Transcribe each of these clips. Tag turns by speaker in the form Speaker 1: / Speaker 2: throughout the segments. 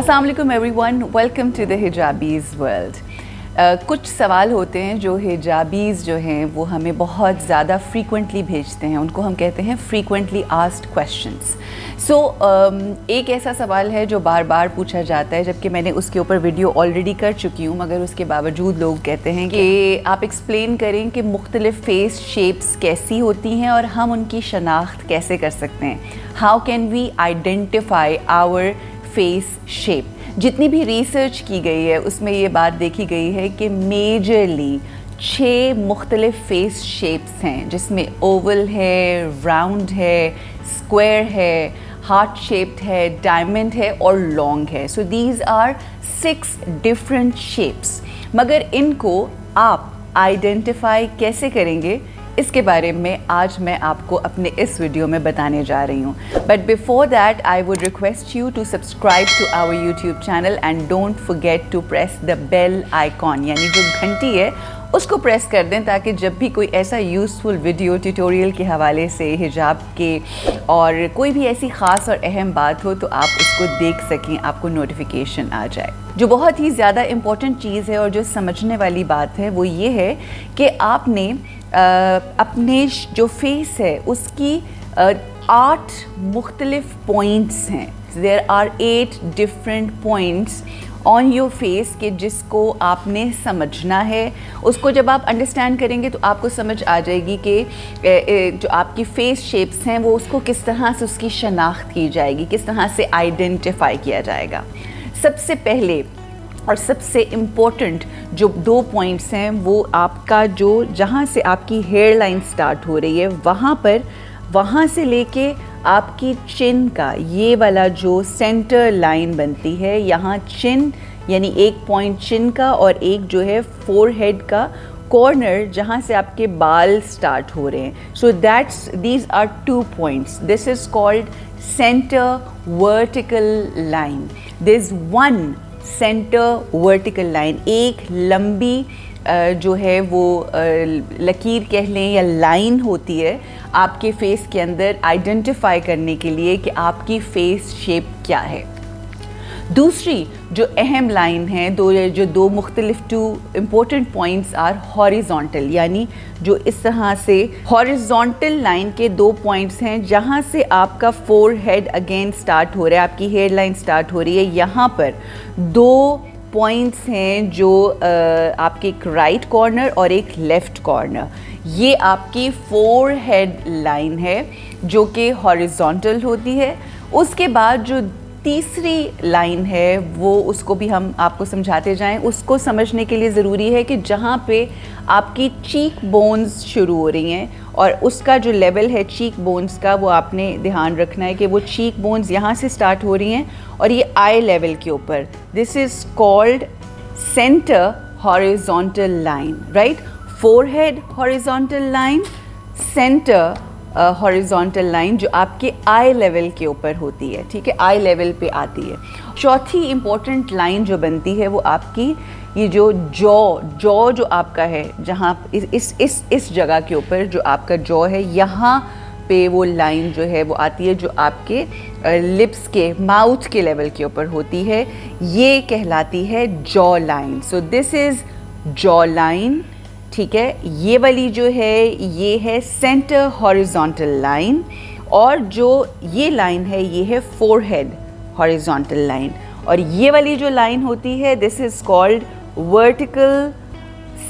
Speaker 1: अस्सलाम वालेकुम everyone, welcome to the hijabis world. कुछ सवाल होते हैं जो हिजाबीज़ जो हैं वो हमें बहुत ज़्यादा फ्रीक्वेंटली भेजते हैं, उनको हम कहते हैं फ्रीक्वेंटली आस्क्ड क्वेश्चंस। एक ऐसा सवाल है जो बार बार पूछा जाता है, जबकि मैंने उसके ऊपर वीडियो ऑलरेडी कर चुकी हूँ, मगर उसके बावजूद लोग कहते हैं कि आप एक्सप्लेन करें कि मुख्तलिफ़ फ़ेस शेप्स कैसी होती हैं और हम उनकी शनाख्त कैसे कर सकते हैं। How can we identify our face shape. जितनी भी रिसर्च की गई है उसमें ये बात देखी गई है कि मेजरली 6 मुख्तलिफ फेस शेप्स हैं, जिसमें ओवल है, राउंड है, स्क्वायर है, हार्ट शेप्ड है, डायमंड है और लॉन्ग है। So these are 6 different shapes. मगर इनको आप आइडेंटिफाई कैसे करेंगे, इसके बारे में आज मैं आपको अपने इस वीडियो में बताने जा रही हूँ। But before that I would request you to subscribe to our YouTube channel and don't forget to press the bell icon, यानी जो घंटी है उसको प्रेस कर दें, ताकि जब भी कोई ऐसा यूज़फुल वीडियो ट्यूटोरियल के हवाले से, हिजाब के और कोई भी ऐसी ख़ास और अहम बात हो तो आप उसको देख सकें, आपको नोटिफिकेशन आ जाए। जो बहुत ही ज़्यादा इम्पॉर्टेंट चीज़ है और जो समझने वाली बात है वो ये है कि आपने अपने जो फेस है उसकी 8 मुख्तलिफ पॉइंट्स हैं। There are 8 different points on your face के जिसको आपने समझना है। उसको जब आप अंडरस्टैंड करेंगे तो आपको समझ आ जाएगी कि जो आपकी फेस शेप्स हैं वो उसको किस तरह से उसकी शनाख्त की जाएगी, किस तरह से आइडेंटिफाई किया जाएगा। सबसे पहले और सबसे इम्पोर्टेंट जो 2 पॉइंट्स हैं वो आपका जो जहाँ से आपकी हेयर लाइन स्टार्ट हो रही है वहाँ से लेके आपकी चिन का ये वाला जो सेंटर लाइन बनती है, यहाँ चिन यानी एक पॉइंट चिन का और एक जो है फोरहेड का कॉर्नर जहाँ से आपके बाल स्टार्ट हो रहे हैं। So these are 2 points. This is called centre vertical line. This is 1 centre vertical line, एक लंबी जो है वो लकीर कह लें या लाइन होती है आपके फेस के अंदर आइडेंटिफाई करने के लिए कि आपकी फेस शेप क्या है। दूसरी जो अहम लाइन है, जो दो मुख्तलिफ 2 इम्पोर्टेंट पॉइंट्स आर हॉरिजॉन्टल, यानी जो इस तरह से हॉरिजॉन्टल लाइन के 2 पॉइंट्स हैं जहाँ से आपका फोरहेड अगेन स्टार्ट हो रहा है, आपकी हेयर लाइन स्टार्ट हो रही है। यहाँ पर 2 पॉइंट्स हैं जो आपके एक राइट कॉर्नर और एक लेफ़्ट कॉर्नर। ये आपकी फोरहेड लाइन है जो कि हॉरिजॉन्टल होती है। उसके बाद जो तीसरी लाइन है वो उसको भी हम आपको समझाते जाएं। उसको समझने के लिए ज़रूरी है कि जहाँ पे आपकी चीक बोन्स शुरू हो रही हैं और उसका जो लेवल है चीक बोन्स का, वो आपने ध्यान रखना है कि वो चीक बोन्स यहाँ से स्टार्ट हो रही हैं और ये आई लेवल के ऊपर। This is called centre horizontal line, right. Forehead horizontal line, centre horizontal line जो आपके आई लेवल के ऊपर होती है, ठीक है, आई लेवल पे आती है। चौथी इम्पोर्टेंट लाइन जो बनती है वो आपकी ये जो जॉ जो आपका है, जहाँ इस जगह के ऊपर जो आपका जॉ है, यहाँ पे वो लाइन जो है वो आती है जो आपके लिप्स के, माउथ के लेवल के ऊपर होती है। ये कहलाती है jaw line. So this is jaw line, ठीक है। ये वाली जो है ये है सेंटर हॉरिजॉन्टल लाइन, और जो ये लाइन है ये है फोरहेड हॉरिजॉन्टल लाइन, और ये वाली जो लाइन होती है this is called vertical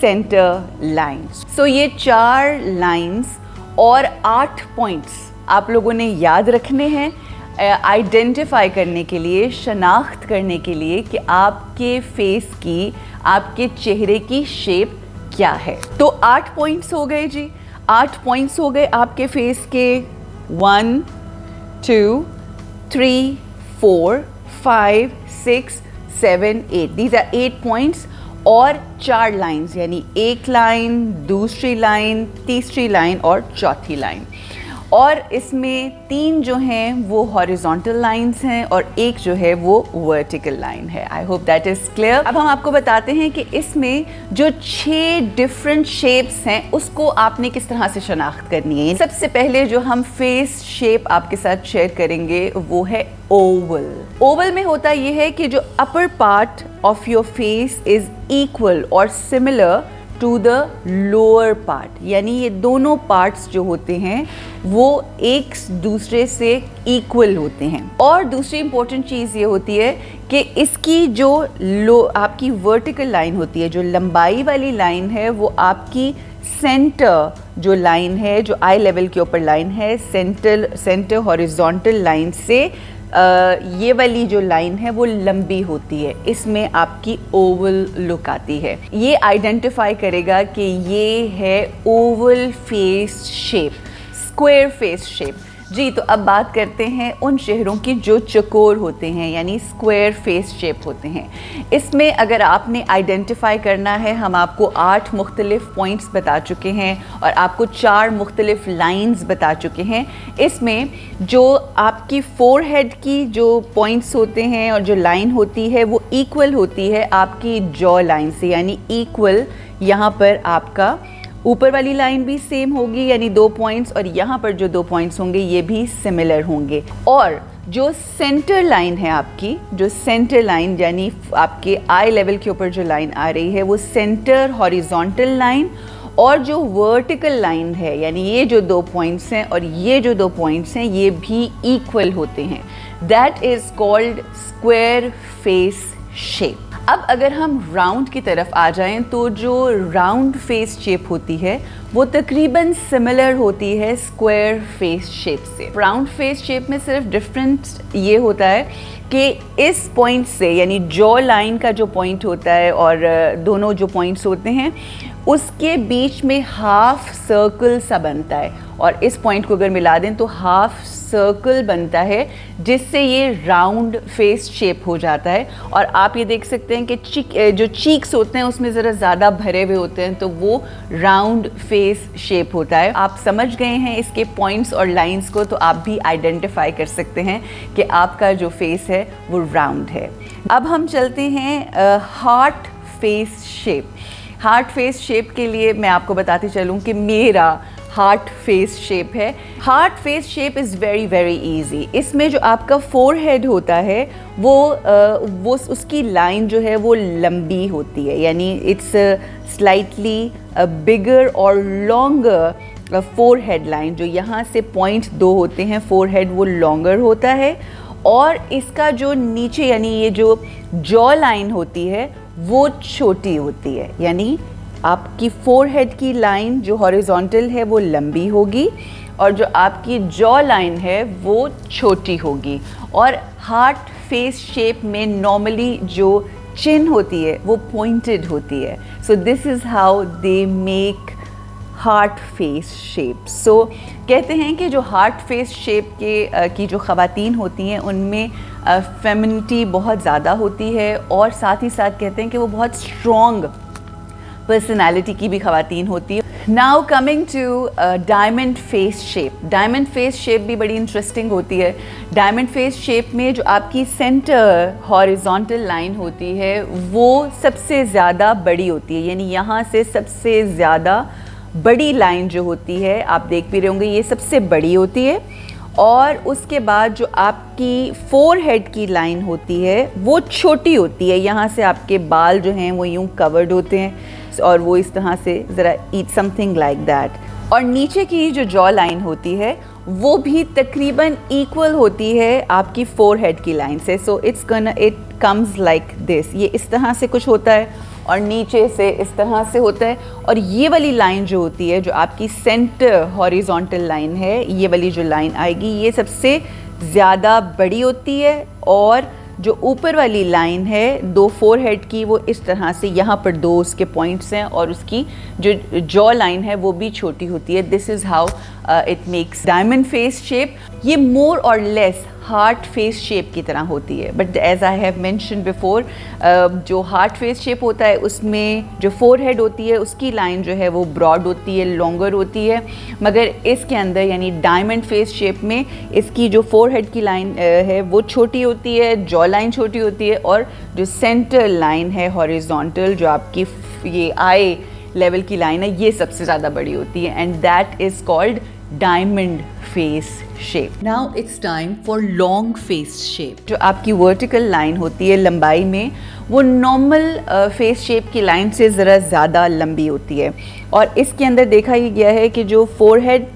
Speaker 1: centre line. So ये 4 लाइंस और 8 पॉइंट्स आप लोगों ने याद रखने हैं आइडेंटिफाई करने के लिए, शनाख्त करने के लिए कि आपके फेस की, आपके चेहरे की शेप क्या है। तो 8 पॉइंट्स हो गए जी, 8 पॉइंट्स हो गए आपके फेस के। 1 2 3 4 5 6 7 8, दीज आर 8 पॉइंट्स और 4 लाइंस, यानी एक लाइन, दूसरी लाइन, तीसरी लाइन और चौथी लाइन। और इसमें 3 जो हैं वो हॉरिजॉन्टल लाइंस हैं और एक जो है वो वर्टिकल लाइन है। I hope that is clear. अब हम आपको बताते हैं कि इसमें जो 6 डिफरेंट शेप्स हैं उसको आपने किस तरह से शनाख्त करनी है। सबसे पहले जो हम फेस शेप आपके साथ शेयर करेंगे वो है ओवल। ओवल में होता ये है कि जो upper part of your face is equal और similar to the lower part, यानी ये दोनों पार्ट्स जो होते हैं वो एक दूसरे से इक्वल होते हैं। और दूसरी इंपॉर्टेंट चीज़ ये होती है कि इसकी जो आपकी वर्टिकल लाइन होती है, जो लंबाई वाली लाइन है, वो आपकी सेंटर जो लाइन है, जो आई लेवल के ऊपर लाइन है, सेंटर हॉरिजॉन्टल लाइन से ये वाली जो लाइन है वो लंबी होती है। इसमें आपकी ओवल लुक आती है। ये आइडेंटिफाई करेगा कि ये है oval face shape, square face shape. जी, तो अब बात करते हैं उन चेहरों की जो चौकोर होते हैं, यानी स्क्वायर फेस शेप होते हैं। इसमें अगर आपने आइडेंटिफाई करना है, हम आपको 8 मुख्तलिफ पॉइंट्स बता चुके हैं और आपको 4 मुख्तलिफ लाइंस बता चुके हैं। इसमें जो आपकी फोरहेड की जो पॉइंट्स होते हैं और जो लाइन होती है वो इक्वल होती है आपकी जॉ लाइन से, यानी इक्वल यहाँ पर आपका ऊपर वाली लाइन भी सेम होगी, यानी 2 पॉइंट्स, और यहाँ पर जो 2 पॉइंट्स होंगे ये भी सिमिलर होंगे। और जो सेंटर लाइन है आपकी, जो सेंटर लाइन यानी आपके आई लेवल के ऊपर जो लाइन आ रही है वो सेंटर हॉरिजॉन्टल लाइन, और जो वर्टिकल लाइन है यानी ये जो 2 पॉइंट्स हैं और ये जो 2 पॉइंट्स हैं ये भी इक्वल होते हैं। That is called square face shape. अब अगर हम राउंड की तरफ आ जाएं तो जो राउंड फेस शेप होती है वो तकरीबन सिमिलर होती है स्क्वायर फेस शेप से। राउंड फेस शेप में सिर्फ डिफरेंस ये होता है कि इस पॉइंट से, यानी जॉ लाइन का जो पॉइंट होता है और दोनों जो पॉइंट्स होते हैं उसके बीच में हाफ सर्कल सा बनता है, और इस पॉइंट को अगर मिला दें तो हाफ सर्कल बनता है, जिससे ये राउंड फेस शेप हो जाता है। और आप ये देख सकते हैं कि जो चीक्स होते हैं उसमें ज़रा ज़्यादा भरे हुए होते हैं, तो वो राउंड फेस शेप होता है। आप समझ गए हैं इसके पॉइंट्स और लाइंस को, तो आप भी आइडेंटिफाई कर सकते हैं कि आपका जो फेस है वो राउंड है। अब हम चलते हैं heart face shape. Heart face shape के लिए मैं आपको बताती चलूँ कि मेरा हार्ट फेस शेप है। Heart face shape is very very easy. इसमें जो आपका फोरहेड होता है वो उसकी लाइन जो है वो लंबी होती है, यानी इट्स स्लाइटली बिगर और लॉन्गर फोरहेड लाइन। जो यहाँ से पॉइंट 2 होते हैं, फोरहेड वो लॉन्गर होता है, और इसका जो नीचे यानी ये जो जॉ लाइन होती है वो छोटी होती है, यानी आपकी फोरहेड की लाइन जो हॉरिजॉन्टल है वो लंबी होगी और जो आपकी जॉ लाइन है वो छोटी होगी। और हार्ट फेस शेप में नॉर्मली जो चिन होती है वो पॉइंटेड होती है। So this is how they make heart face shape. So कहते हैं कि जो हार्ट फेस शेप की जो ख़वातीन होती हैं उनमें फेमिनिटी बहुत ज़्यादा होती है, और साथ ही साथ कहते हैं कि वो बहुत स्ट्रॉन्ग पर्सनालिटी की भी ख़वातीन होती है। Now coming to diamond face shape. Diamond face shape भी बड़ी इंटरेस्टिंग होती है। डायमंड फेस शेप में जो आपकी सेंटर हॉरिजॉन्टल लाइन होती है वो सबसे ज़्यादा बड़ी होती है, यानी यहाँ से सबसे ज़्यादा बड़ी लाइन जो होती है, आप देख भी रहे होंगे, ये सबसे बड़ी होती है। और उसके बाद जो आपकी फोरहेड की लाइन होती है वो छोटी होती है। यहाँ से आपके बाल जो हैं वो यूँ कवर्ड होते हैं और वो इस तरह से ज़रा ईट समथिंग लाइक दैट। और नीचे की जो जॉ लाइन होती है वो भी तकरीबन इक्वल होती है आपकी फोरहेड की लाइन से। So it comes like this. ये इस तरह से कुछ होता है और नीचे से इस तरह से होता है। और ये वाली लाइन जो होती है, जो आपकी सेंटर हॉरिजॉन्टल लाइन है, ये वाली जो लाइन आएगी ये सबसे ज़्यादा बड़ी होती है। और जो ऊपर वाली लाइन है 2 फोरहेड की वो इस तरह से, यहाँ पर 2 उसके पॉइंट्स हैं और उसकी जो जॉ लाइन है वो भी छोटी होती है। This is how it makes diamond face shape. ये मोर और लेस हार्ट फेस शेप की तरह होती है, but as I have mention before, जो हार्ट फेस शेप होता है उसमें जो फोरहेड होती है उसकी लाइन जो है वो ब्रॉड होती है, लॉन्गर होती है, मगर इसके अंदर यानी डायमंड फेस शेप में इसकी जो फोरहेड की लाइन है वो छोटी होती है, जॉ लाइन छोटी होती है, और जो सेंटर लाइन है हॉरिजॉन्टल, जो आपकी ये आई लेवल की लाइन है, ये सबसे ज़्यादा बड़ी होती है, and that is called diamond face shape. Now it's time for long face shape. जो आपकी वर्टिकल लाइन होती है लंबाई में, वो नॉर्मल फेस शेप की लाइन से ज़रा ज़्यादा लंबी होती है, और इसके अंदर देखा ही गया है कि जो फोरहेड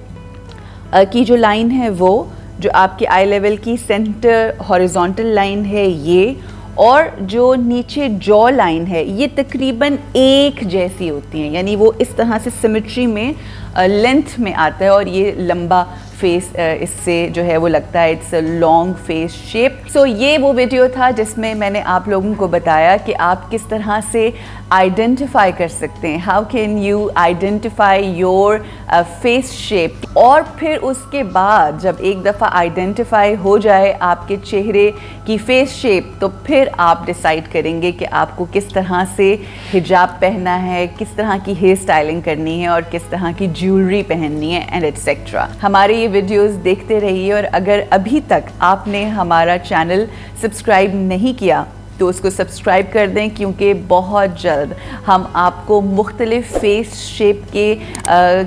Speaker 1: की जो लाइन है वो जो आपके आई लेवल की सेंटर हॉरिजॉन्टल लाइन है ये, और जो नीचे जॉ लाइन है ये तकरीबन एक जैसी होती हैं, यानी वो इस तरह से सिमेट्री में लेंथ में आता है, और ये लंबा फेस इससे जो है वो लगता है it's a long face shape. So ये वो वीडियो था जिसमें मैंने आप लोगों को बताया कि आप किस तरह से आइडेंटिफाई कर सकते हैं, how can you identify your face shape, और फिर उसके बाद जब एक दफ़ा आइडेंटिफाई हो जाए आपके चेहरे की फेस शेप, तो फिर आप डिसाइड करेंगे कि आपको किस तरह से हिजाब पहनना है, किस तरह की हेयर स्टाइलिंग करनी है, और किस तरह की ज्वेलरी पहननी है, एंड एटसेट्रा। हमारे ये वीडियोस देखते रहिए, और अगर अभी तक आपने हमारा चैनल सब्सक्राइब नहीं किया तो उसको सब्सक्राइब कर दें, क्योंकि बहुत जल्द हम आपको मुख्तलिफ फेस शेप के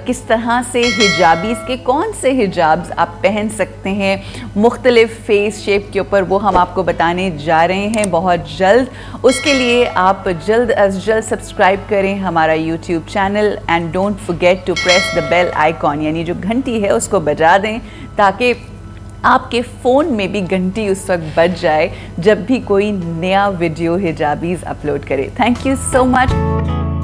Speaker 1: किस तरह से हिजाबीज़ के कौन से हिजाब्स आप पहन सकते हैं मुख्तलिफ फेस शेप के ऊपर, वो हम आपको बताने जा रहे हैं बहुत जल्द। उसके लिए आप जल्द अज जल्द सब्सक्राइब करें हमारा YouTube channel, and don't forget to press the bell icon, यानी जो घंटी है उसको बजा दें, ताकि आपके फ़ोन में भी घंटी उस वक्त बज जाए जब भी कोई नया वीडियो हिजाबीज़ अपलोड करे। Thank you so much.